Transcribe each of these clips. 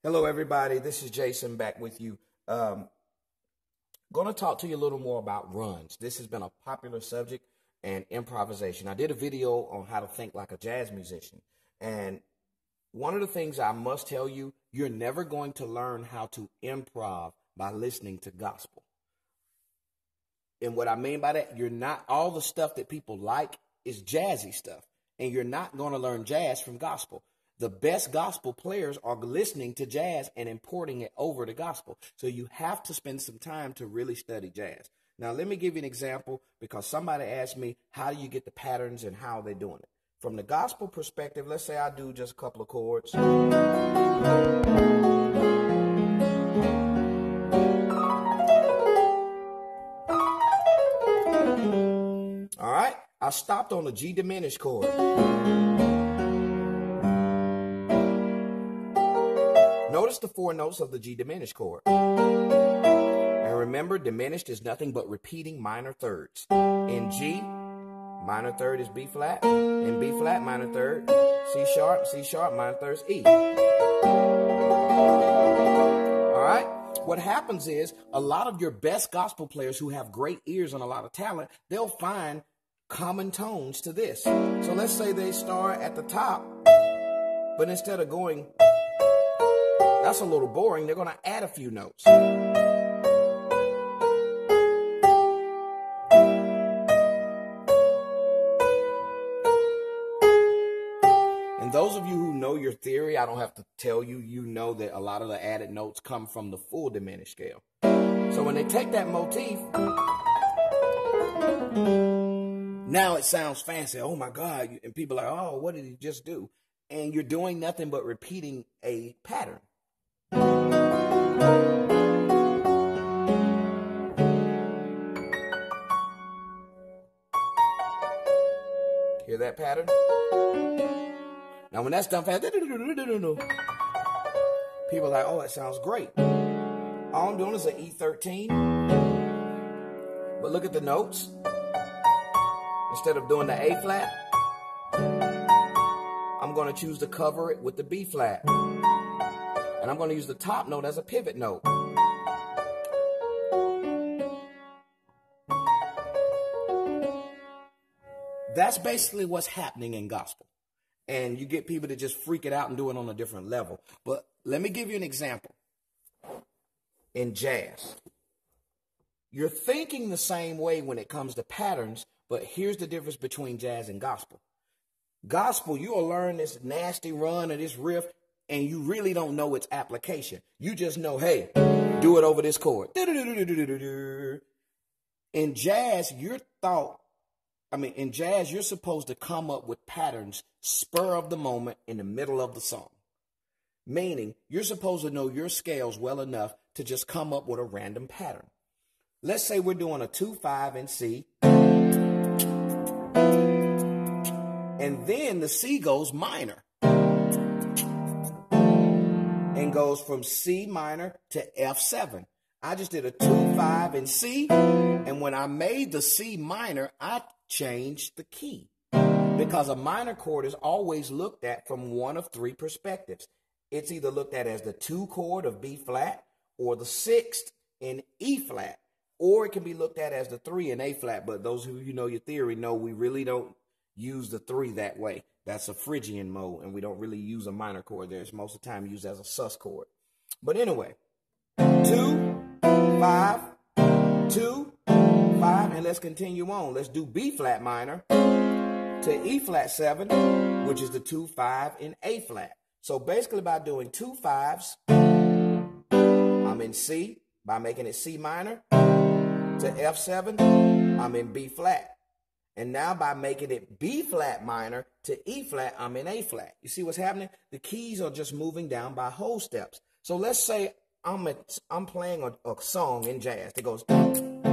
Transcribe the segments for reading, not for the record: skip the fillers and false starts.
Hello, everybody. This is Jason back with you. Going to talk to you a little more about runs. This has been a popular subject and improvisation. I did a video on how to think like a jazz musician. And one of the things I must tell you, you're never going to learn how to improv by listening to gospel. And what I mean by that, you're not, all the stuff that people like is jazzy stuff. And you're not going to learn jazz from gospel. The best gospel players are listening to jazz and importing it over to gospel. So you have to spend some time to really study jazz. Now, let me give you an example because somebody asked me, how do you get the patterns and how they're doing it? From the gospel perspective, let's say I do just a couple of chords. All right, I stopped on the G diminished chord. Notice the four notes of the G diminished chord. And remember, diminished is nothing but repeating minor thirds. In G, minor third is B flat. In B flat, minor third, C sharp, minor third is E. All right? What happens is a lot of your best gospel players who have great ears and a lot of talent, they'll find common tones to this. So let's say they start at the top, but instead of going, that's a little boring, they're going to add a few notes. And those of you who know your theory, I don't have to tell you, you know that a lot of the added notes come from the full diminished scale. So when they take that motif, now it sounds fancy. Oh my God. And people are like, oh, what did he just do? And you're doing nothing but repeating a pattern. Hear that pattern? Now when that's done fast, people are like, oh, that sounds great. All I'm doing is an E13. But look at the notes. Instead of doing the A flat, I'm going to choose to cover it with the B flat. And I'm going to use the top note as a pivot note. That's basically what's happening in gospel. And you get people to just freak it out and do it on a different level. But let me give you an example. In jazz, you're thinking the same way when it comes to patterns, but here's the difference between jazz and gospel. Gospel, you'll learn this nasty run or this riff, and you really don't know its application. You just know, hey, do it over this chord. In jazz, you're supposed to come up with patterns spur of the moment in the middle of the song. Meaning, you're supposed to know your scales well enough to just come up with a random pattern. Let's say we're doing a 2-5 in C. And then the C goes minor. And goes from C minor to F7. I just did a 2-5 in C, and when I made the C minor, I changed the key. Because a minor chord is always looked at from one of three perspectives. It's either looked at as the 2 chord of B flat, or the 6th in E flat, or it can be looked at as the 3 in A flat. But those who you know your theory know we really don't use the 3 that way. That's a Phrygian mode, and we don't really use a minor chord there. It's most of the time used as a sus chord. But anyway, 2, 5, 2, 5, and let's continue on. Let's do B flat minor to E flat 7, which is the 2-5 in A flat. So basically by doing 2 5s, I'm in C. By making it C minor to F7, I'm in B flat. And now by making it B flat minor to E flat, I'm in A flat. You see what's happening? The keys are just moving down by whole steps. So let's say I'm playing a song in jazz that goes and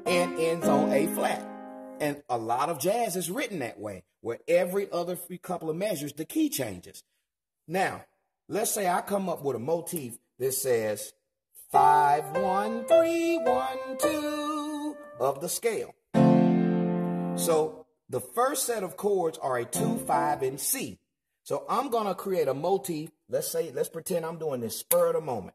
ends on A flat. And a lot of jazz is written that way, where every other couple of measures, the key changes. Now, let's say I come up with a motif that says 5, 1, 3, 1, 2 of the scale. So The first set of chords are a 2, 5, and C. So I'm going to create a motif. Let's pretend I'm doing this spur of the moment.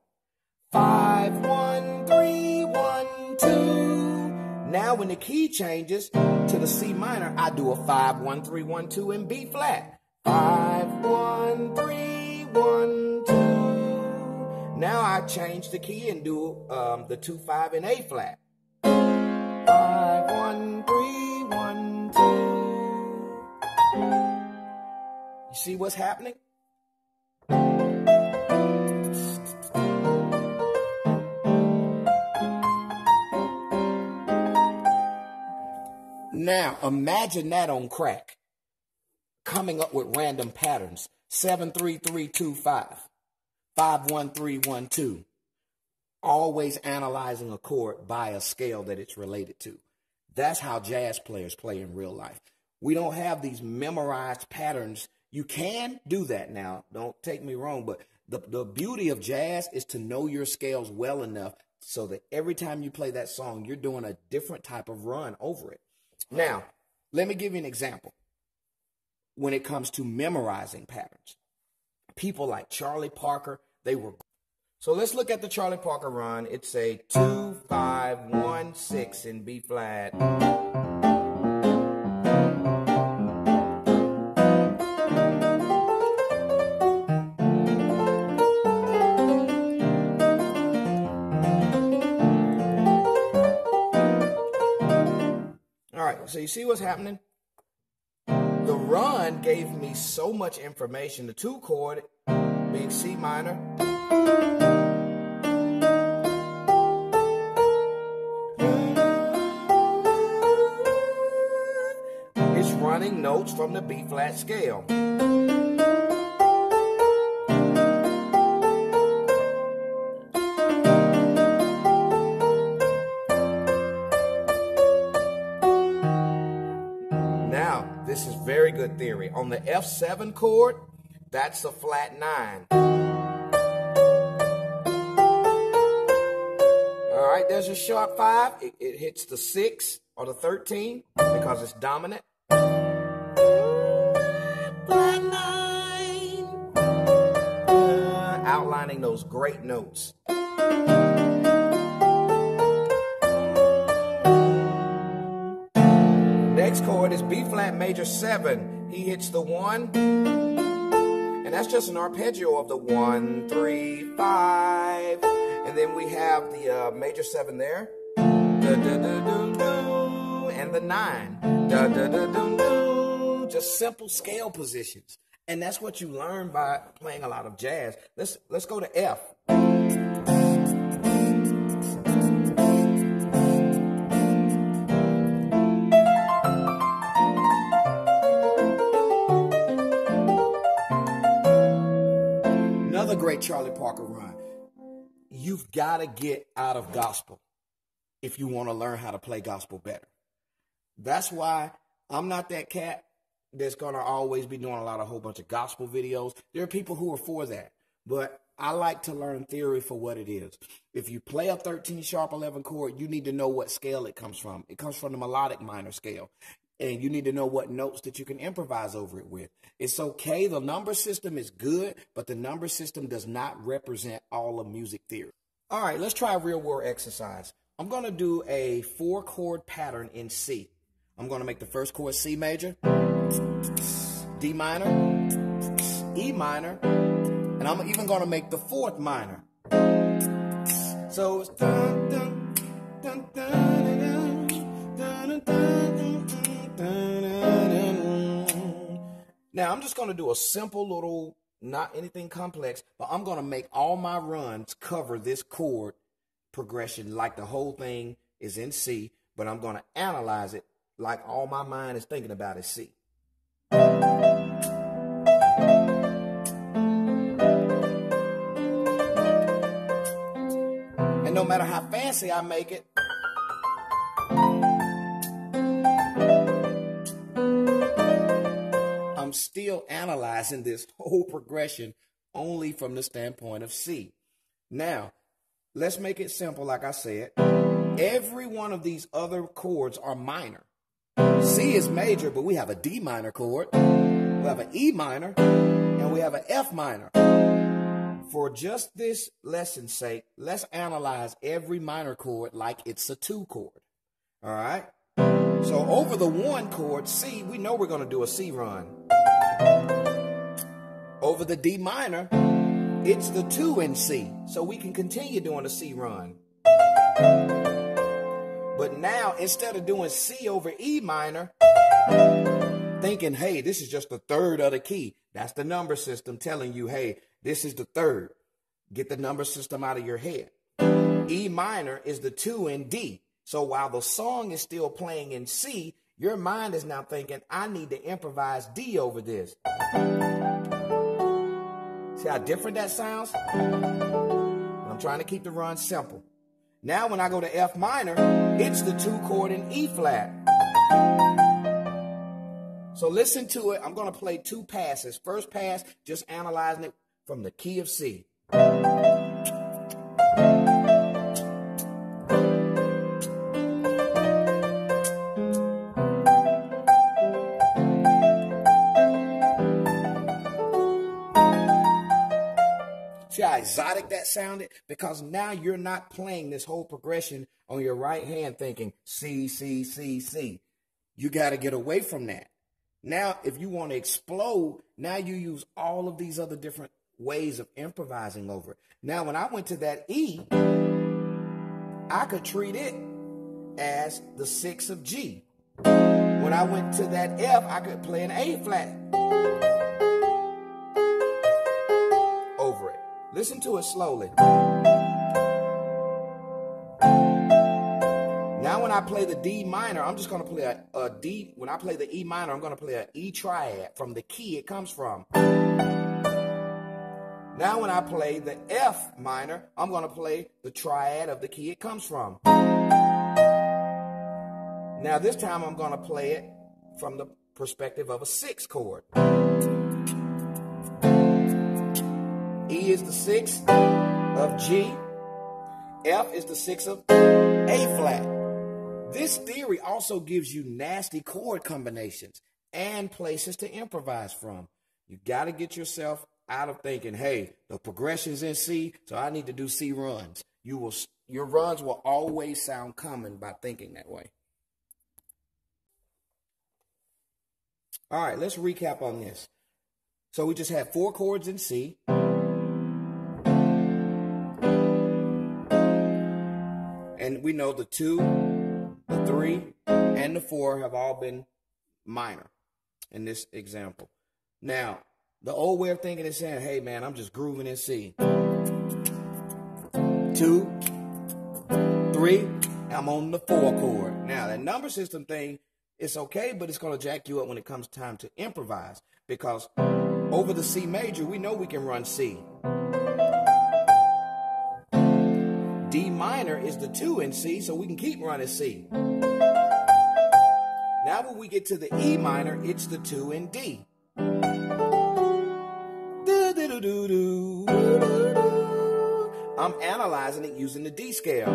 5, 1, 3, 1, 2. Now when the key changes to the C minor, I do a 5, 1, 3, 1, 2 in B flat. 5, 1, 3, 1, 2. Now I change the key and do the 2, 5 in A flat. 5, 1, 3, 1, 2. You see what's happening? Now, imagine that on crack, coming up with random patterns. 7, 3, 3, 2, 5. 5, 1, 3, 1, 2. Always analyzing a chord by a scale that it's related to. That's how jazz players play in real life. We don't have these memorized patterns. You can do that now. Don't take me wrong, but the beauty of jazz is to know your scales well enough so that every time you play that song, you're doing a different type of run over it. Now, let me give you an example when it comes to memorizing patterns. People like Charlie Parker, they were. So let's look at the Charlie Parker run. It's a 2, 5, 1, 6 in B flat. So you see what's happening? The run gave me so much information. The 2 chord being C minor. It's running notes from the B flat scale. This is very good theory. On the F7 chord, that's a flat 9. All right, there's a sharp 5. It hits the 6 or the 13 because it's dominant. Flat 9. Outlining those great notes. Next chord is B flat major 7. He hits the 1, and that's just an arpeggio of the 1, 3, 5, and then we have the major 7 there, and the 9, just simple scale positions, and that's what you learn by playing a lot of jazz. Let's go to F. Another great Charlie Parker run. You've got to get out of gospel if you want to learn how to play gospel better. That's why I'm not that cat that's going to always be doing a whole bunch of gospel videos. There are people who are for that, but I like to learn theory for what it is. If you play a 13 sharp 11 chord, you need to know what scale it comes from. It comes from the melodic minor scale. And you need to know what notes that you can improvise over it with. It's okay. The number system is good, but the number system does not represent all of music theory. All right, let's try a real world exercise. I'm going to do a 4 chord pattern in C. I'm going to make the first chord C major, D minor, E minor, and I'm even going to make the 4th minor. So it's dun, dun, dun, dun, dun, dun, dun, dun. Now, I'm just going to do a simple little, not anything complex, but I'm going to make all my runs cover this chord progression like the whole thing is in C, but I'm going to analyze it like all my mind is thinking about is C. And no matter how fancy I make it, I'm still analyzing this whole progression only from the standpoint of C. Now, let's make it simple like I said. Every one of these other chords are minor. C is major, but we have a D minor chord, we have an E minor, and we have an F minor. For just this lesson's sake, let's analyze every minor chord like it's a 2 chord. All right? So over the 1 chord, C, we know we're going to do a C run. Over the D minor, it's the 2 in C, so we can continue doing a C run. But now, instead of doing C over E minor, thinking, hey, this is just the 3rd of the key. That's the number system telling you, hey, this is the 3rd. Get the number system out of your head. E minor is the 2 in D. So while the song is still playing in C, your mind is now thinking, I need to improvise D over this. See how different that sounds? I'm trying to keep the run simple. Now when I go to F minor, it's the 2 chord in E flat. So listen to it. I'm going to play 2 passes. First pass, just analyzing it from the key of C. See how exotic that sounded? Because now you're not playing this whole progression on your right hand thinking C, C, C, C. You got to get away from that. Now, if you want to explode, now you use all of these other different ways of improvising over it. Now, when I went to that E, I could treat it as the 6 of G. When I went to that F, I could play an A flat over it. Listen to it slowly. Now when I play the D minor, I'm just going to play a D. When I play the E minor, I'm going to play an E triad from the key it comes from. Now when I play the F minor, I'm going to play the triad of the key it comes from. Now this time I'm going to play it from the perspective of a 6 chord. E is the 6 of G. F is the 6 of A flat. This theory also gives you nasty chord combinations and places to improvise from. You got to get yourself out of thinking, hey, the progression's in C, so I need to do C runs. Your runs will always sound common by thinking that way. All right, let's recap on this. So we just had 4 chords in C. And we know the 2, the 3, and the 4 have all been minor in this example. Now, the old way of thinking is saying, hey, man, I'm just grooving in C. 2, 3, I'm on the 4 chord. Now, that number system thing, it's okay, but it's going to jack you up when it comes time to improvise. Because over the C major, we know we can run C. D minor is the 2 in C, so we can keep running C. Now when we get to the E minor, it's the 2 in D. I'm analyzing it using the D scale.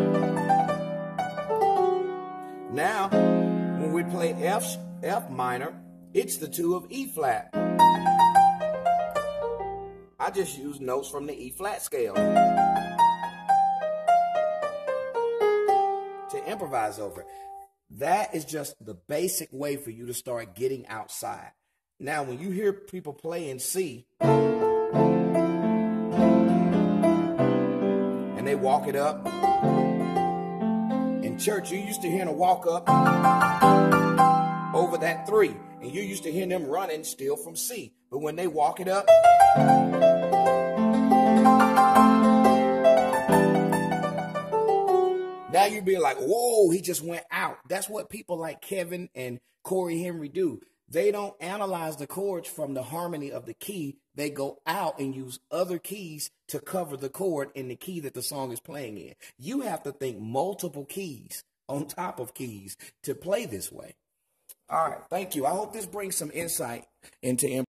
Now, when we play F minor, it's the 2 of E flat. I just use notes from the E flat scale to improvise over it. That is just the basic way for you to start getting outside. Now, when you hear people play in C and they walk it up, in church, you used to hear them walk up over that 3, and you used to hear them running still from C. But when they walk it up, now you'd be like, whoa, he just went out. That's what people like Kevin and Corey Henry do. They don't analyze the chords from the harmony of the key. They go out and use other keys to cover the chord in the key that the song is playing in. You have to think multiple keys on top of keys to play this way. All right, thank you. I hope this brings some insight into